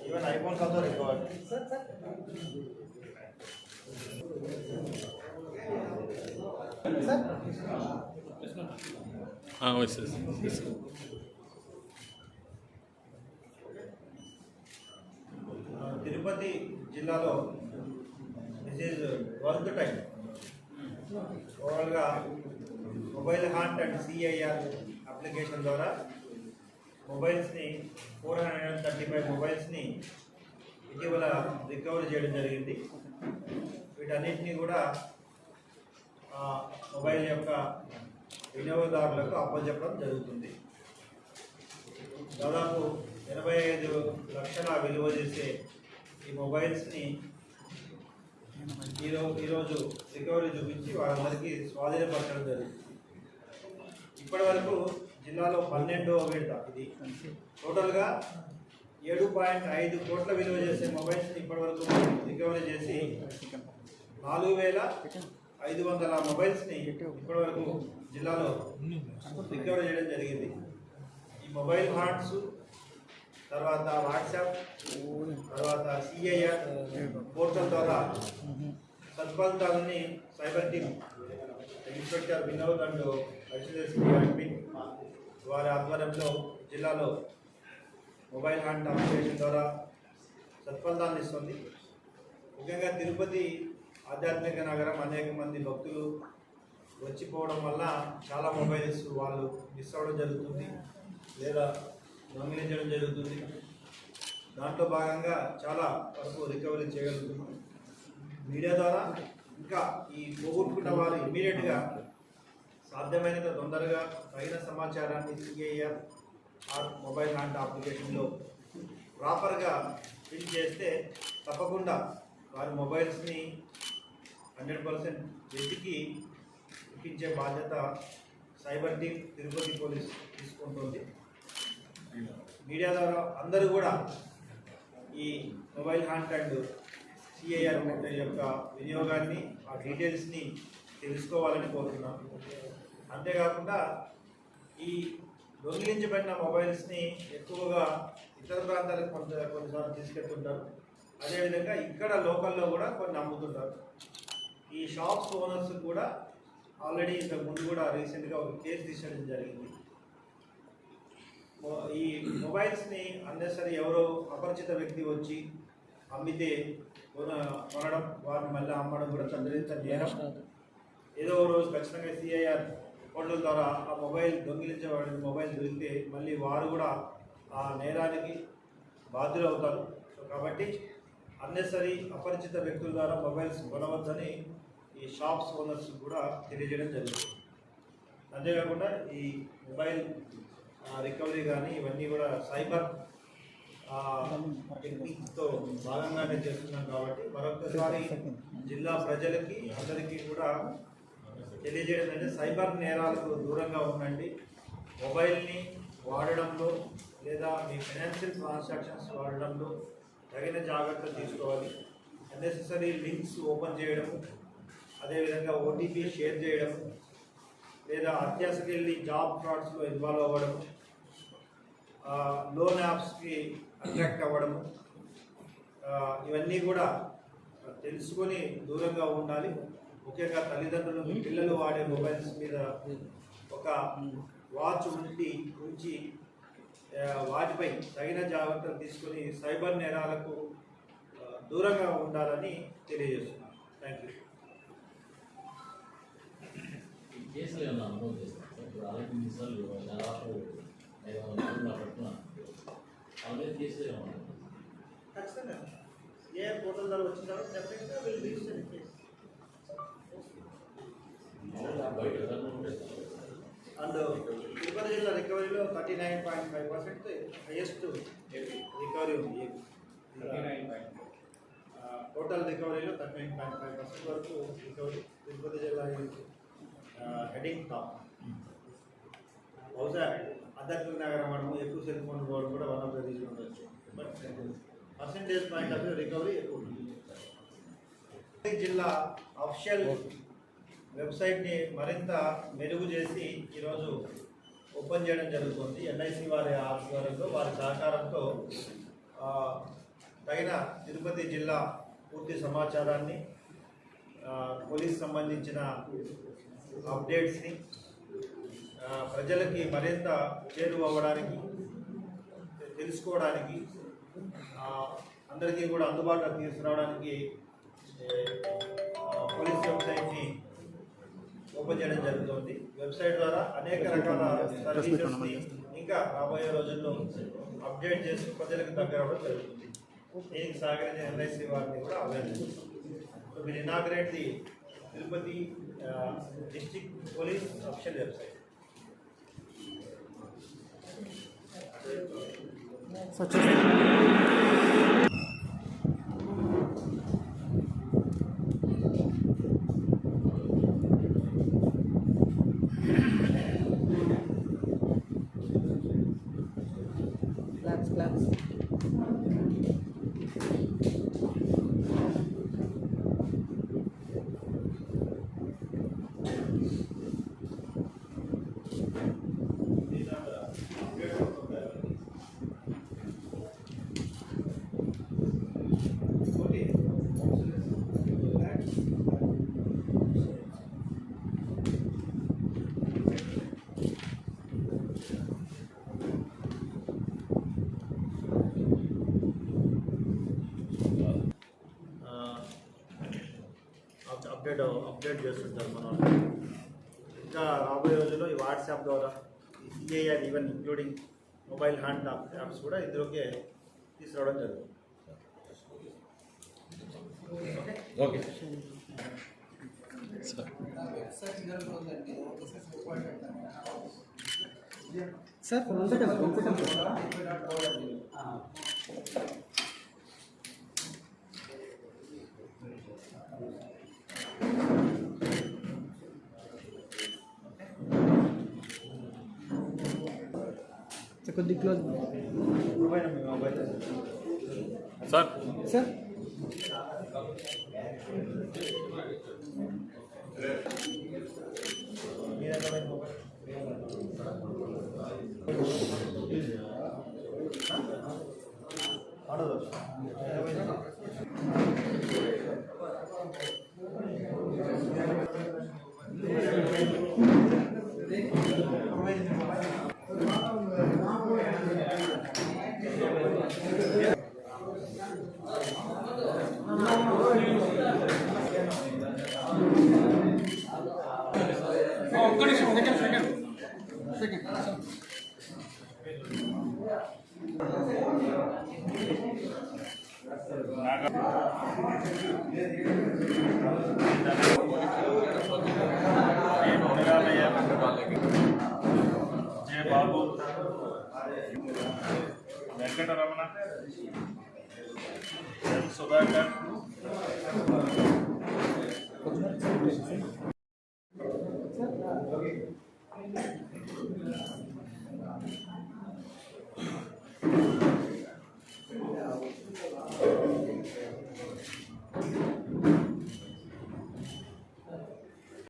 Even iPhones also record. Tirupati జిల్లాలో this is 12th time ఓవరాల్గా mobile haunt and CIR application ద్వారా మొబైల్స్ని 435 మొబైల్స్ని ఇటీవల recovery చేయడం జరిగింది. వీటన్నిటినీ కూడా మొబైల్ యొక్క వినియోగదారులకు అప్పచెప్పడం జరుగుతుంది. దాదాపు 85 లక్షల విలువ చేసే ఈ మొబైల్స్ని ఈరోజు రికవరీ చూపించి వాళ్ళందరికీ స్వాధీనపరచడం జరుగుతుంది. ఇప్పటి వరకు జిల్లాలో 12వ విడత ఇది. టోటల్గా 7.5 కోట్ల విలువ చేసే మొబైల్స్ని ఇప్పటివరకు రికవరీ చేసి 4,500 మొబైల్స్ని ఇప్పటివరకు జిల్లాలో రికవరీ చేయడం జరిగింది. ఈ మొబైల్ హాంట్స్, తర్వాత వాట్సాప్, తర్వాత సిఐఆర్ పోర్టల్ ద్వారా సత్ఫలితాలని cyber team inspector Vinod and admin వారి ఆధ్వర్యంలో జిల్లాలో మొబైల్ హాంట్ అప్లికేషన్ ద్వారా సత్ఫలితాన్ని ఇస్తుంది. ముఖ్యంగా తిరుపతి ఆధ్యాత్మిక నగరం, అనేక మంది భక్తులు వచ్చిపోవడం వల్ల చాలా మొబైల్స్ వాళ్ళు మిస్ అవ్వడం జరుగుతుంది లేదా దొంగిలించడం జరుగుతుంది. దాంట్లో భాగంగా చాలా వరకు రికవరీ చేయగలుగుతున్నాం. మీడియా ద్వారా ఇంకా ఈ పోగొట్టుకున్న వారు ఇమ్మీడియట్గా సాధ్యమైనంత తొందరగా తగిన సమాచారాన్ని సిఐఆర్ మొబైల్ హాంట్ అప్లికేషన్లో ప్రాపర్గా ఫిల్ చేస్తే తప్పకుండా వారి మొబైల్స్ని 100% వెతికి ఇప్పించే బాధ్యత సైబర్ టీమ్ తిరుపతి పోలీస్ తీసుకుంటుంది. మీడియా ద్వారా అందరూ కూడా ఈ మొబైల్ హాంట్ అండ్ సిఐఆర్ యొక్క వినియోగాన్ని, ఆ డీటెయిల్స్ని తెలుసుకోవాలని కోరుతున్నాం. అంతేకాకుండా ఈ దొంగిలించబడిన మొబైల్స్ని ఎక్కువగా ఇతర ప్రాంతాలకు కొన్నిసార్లు తీసుకెళ్తుంటారు. అదేవిధంగా ఇక్కడ లోకల్లో కూడా కొన్ని అమ్ముతుంటారు. ఈ షాప్స్ ఓనర్స్ కూడా ఆల్రెడీ ఇంతకు ముందు కూడా రీసెంట్గా ఒక కేసు తీసుకోవడం జరిగింది. ఈ మొబైల్స్ని అన్నెసరీ ఎవరో అపరిచిత వ్యక్తి వచ్చి అమ్మితే కొనడం, వారిని మళ్ళీ అమ్మడం కూడా చంద్రించ నేరం. ఏదో రోజు ఖచ్చితంగా సిఐఆర్ పోర్టల్ ద్వారా ఆ మొబైల్ దొంగిలించబడిన మొబైల్ దొరికితే మళ్ళీ వారు కూడా ఆ నేరానికి బాధ్యులు అవుతారు. సో కాబట్టి అన్నెసరీ అపరిచిత వ్యక్తుల ద్వారా మొబైల్స్ కొనవద్దని ఈ షాప్స్ ఓనర్స్ కూడా తెలియజేయడం జరుగుతుంది. అంతేకాకుండా ఈ మొబైల్ రికవరీ కానీ ఇవన్నీ కూడా సైబర్ టెక్నిక్తో భాగంగానే చేస్తున్నాం. కాబట్టి మరొకసారి జిల్లా ప్రజలకి అందరికీ కూడా తెలియజేయడం అంటే సైబర్ నేరాలకు దూరంగా ఉండండి. మొబైల్ని వాడడంలో లేదా మీ ఫైనాన్షియల్ ట్రాన్సాక్షన్స్ వాడడంలో తగిన జాగ్రత్తలు తీసుకోవాలి. అన్నెసెసరీ లింక్స్ ఓపెన్ చేయడము, అదేవిధంగా ఓటీపీ షేర్ చేయడం, లేదా అత్యాశకి వెళ్ళి జాబ్ ఫ్రాడ్స్లో ఇన్వాల్వ్ అవ్వడం, లోన్ యాప్స్కి అట్రాక్ట్ అవ్వడము, ఇవన్నీ కూడా తెలుసుకొని దూరంగా ఉండాలి. ముఖ్యంగా తల్లిదండ్రులు మీ పిల్లలు వాడే మొబైల్స్ మీద ఒక వాచ్ ఉంచి వాటిపై తగిన జాగ్రత్తలు తీసుకొని సైబర్ నేరాలకు దూరంగా ఉండాలని తెలియజేస్తున్నాను. Thank you. కేసులు ఏమన్నా అనుభవం చేస్తాం సార్? ఇప్పుడు అలాగే దాదాపు ఖచ్చితంగా ఏ పోర్టల్ ద్వారా వచ్చిన తర్వాత డెఫినెట్గా వీళ్ళు రిజిస్టర్ కేసు. అండ్ తిరుపతి జిల్లా రికవరీలో 39.5% హైయెస్ట్ రికవరీ ఉంది. టోటల్ రికవరీలో 39.5% వరకు రికవరీ తిరుపతి జిల్లా హెడింగ్ టాప్. బహుశా అద్దె నగరం మనము ఎక్కువ సెల్ ఫోన్ పోవడం కూడా వన్ ఆఫ్ ద రీజన్ ఉండొచ్చు. But percentage point of view recovery ఎక్కువ ఉంటుంది. జిల్లా అఫిషియల్ వెబ్సైట్ని మరింత మెరుగు చేసి ఈరోజు ఓపెన్ చేయడం జరుగుతుంది. ఎన్ఐసి వారి ఆధ్వర్యంలో వారి సహకారంతో తగిన తిరుపతి జిల్లా పూర్తి సమాచారాన్ని, పోలీస్ సంబంధించిన అప్డేట్స్ని ప్రజలకి మరింత చేరువవ్వడానికి, తెలుసుకోవడానికి, అందరికీ కూడా అందుబాటులో తీసుకురావడానికి పోలీస్ వెబ్సైట్ని ఓపెన్ చేయడం జరుగుతుంది. వెబ్సైట్ ద్వారా అనేక రకాల సర్వీసెస్ని ఇంకా రాబోయే రోజుల్లో అప్డేట్ చేసి ప్రజలకు దగ్గర అవ్వడం జరుగుతుంది. దీనికి సహకరించిన ఎన్ఐసి వారిని కూడా అభినందిస్తున్నాం. So will inaugurate the Tirupati district police official website. Claps. Update చేస్తుంటారు మన వాళ్ళు. ఇంకా రాబోయే రోజుల్లో ఈ వాట్సాప్ ద్వారా ఈ CIR even including mobile hand apps కూడా ఇందులోకే తీసుకురావడం జరుగుతుంది. ఓకే సార్ కొద్ది క్లోజ్ మొబైల్ సార్ సార్ బాబు వెంకటరమణ సుధాకర్